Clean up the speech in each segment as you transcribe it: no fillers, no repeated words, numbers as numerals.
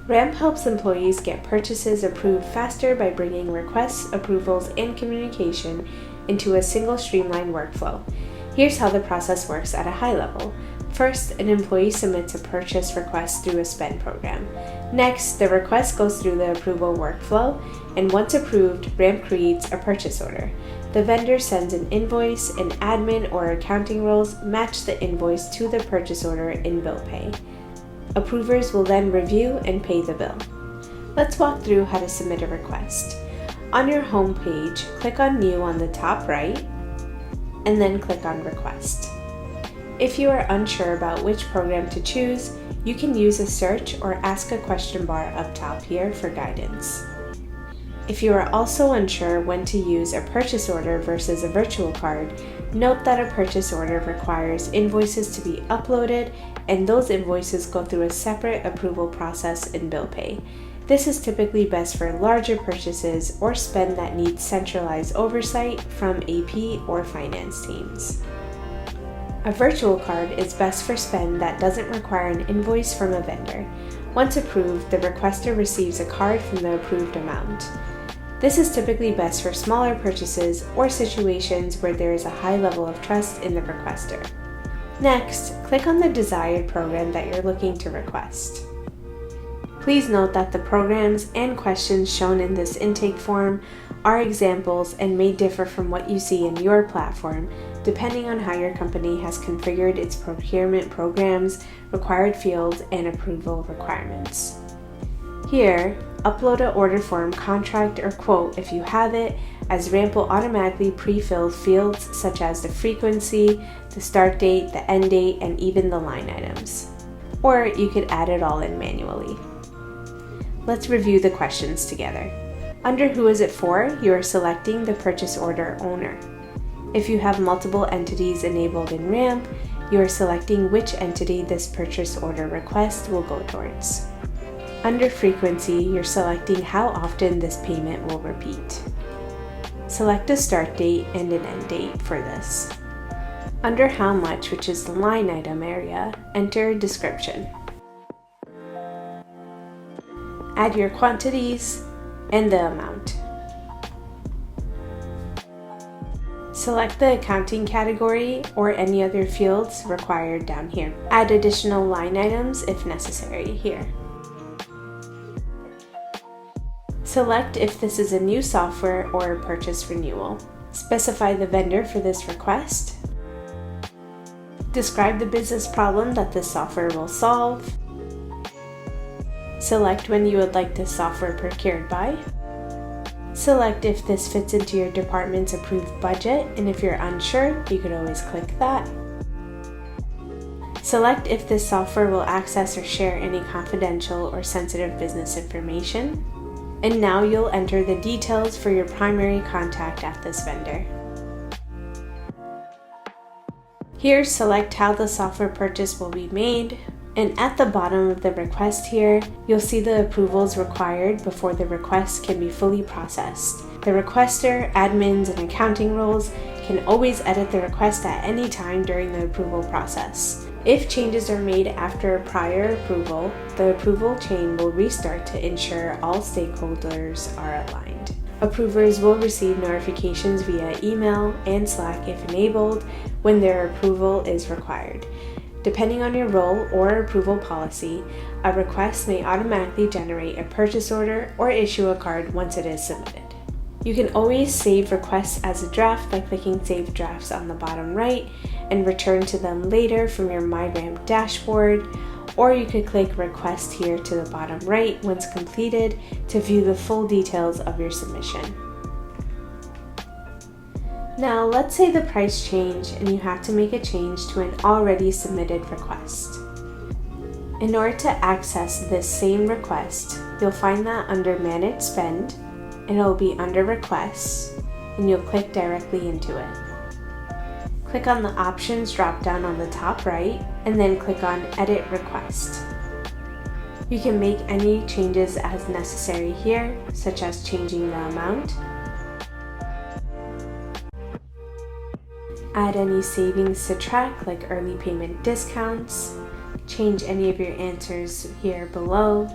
Ramp helps employees get purchases approved faster by bringing requests, approvals, and communication into a single streamlined workflow. Here's how the process works at a high level. First, an employee submits a purchase request through a spend program. Next, the request goes through the approval workflow, and once approved, Ramp creates a purchase order. The vendor sends an invoice, and admin or accounting roles match the invoice to the purchase order in bill pay. Approvers will then review and pay the bill. Let's walk through how to submit a request. On your home page, click on New on the top right, and then click on Request. If you are unsure about which program to choose, you can use a search or ask a question bar up top here for guidance. If you are also unsure when to use a purchase order versus a virtual card, note that a purchase order requires invoices to be uploaded, and those invoices go through a separate approval process in bill pay. This is typically best for larger purchases or spend that needs centralized oversight from AP or finance teams. A virtual card is best for spend that doesn't require an invoice from a vendor. Once approved, the requester receives a card from the approved amount. This is typically best for smaller purchases or situations where there is a high level of trust in the requester. Next, click on the desired program that you're looking to request. Please note that the programs and questions shown in this intake form are examples and may differ from what you see in your platform, depending on how your company has configured its procurement programs, required fields, and approval requirements. Here, upload an order form, contract, or quote if you have it, as Ramp will automatically pre-fill fields such as the frequency, the start date, the end date, and even the line items. Or you could add it all in manually. Let's review the questions together. Under Who is it for, you are selecting the purchase order owner. If you have multiple entities enabled in Ramp, you are selecting which entity this purchase order request will go towards. Under Frequency, you're selecting how often this payment will repeat. Select a start date and an end date for this. Under How Much, which is the line item area, enter a description. Add your quantities and the amount. Select the accounting category or any other fields required down here. Add additional line items if necessary here. Select if this is a new software or a purchase renewal. Specify the vendor for this request. Describe the business problem that this software will solve. Select when you would like this software procured by. Select if this fits into your department's approved budget, and if you're unsure, you could always click that. Select if this software will access or share any confidential or sensitive business information. And now you'll enter the details for your primary contact at this vendor. Here, select how the software purchase will be made. And at the bottom of the request here, you'll see the approvals required before the request can be fully processed. The requester, admins, and accounting roles can always edit the request at any time during the approval process. If changes are made after a prior approval, the approval chain will restart to ensure all stakeholders are aligned. Approvers will receive notifications via email and Slack if enabled when their approval is required. Depending on your role or approval policy, a request may automatically generate a purchase order or issue a card once it is submitted. You can always save requests as a draft by clicking Save Drafts on the bottom right and return to them later from your MyRamp dashboard, or you could click Request here to the bottom right once completed to view the full details of your submission. Now let's say the price changed and you have to make a change to an already submitted request. In order to access this same request, you'll find that under Manage Spend, and it'll be under Requests, and you'll click directly into it. Click on the Options drop-down on the top right, and then click on Edit Request. You can make any changes as necessary here, such as changing the amount, add any savings to track like early payment discounts, change any of your answers here below,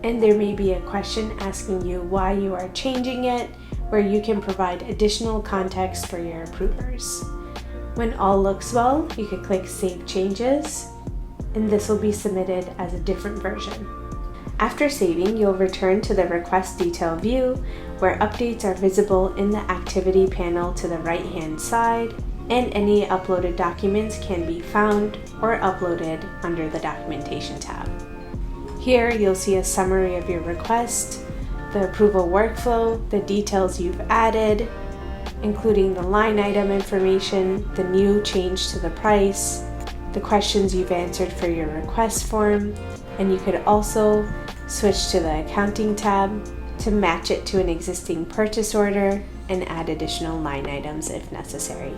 and there may be a question asking you why you are changing it, where you can provide additional context for your approvers. When all looks well, you can click Save Changes, and this will be submitted as a different version. After saving, you'll return to the Request Detail view, where updates are visible in the Activity panel to the right-hand side, and any uploaded documents can be found or uploaded under the Documentation tab. Here, you'll see a summary of your request, the approval workflow, the details you've added, including the line item information, the new change to the price, the questions you've answered for your request form, and you could also switch to the Accounting tab to match it to an existing purchase order and add additional line items if necessary.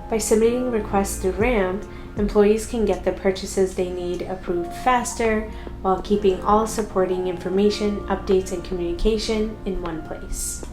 By submitting requests through RAM, employees can get the purchases they need approved faster while keeping all supporting information, updates, and communication in one place.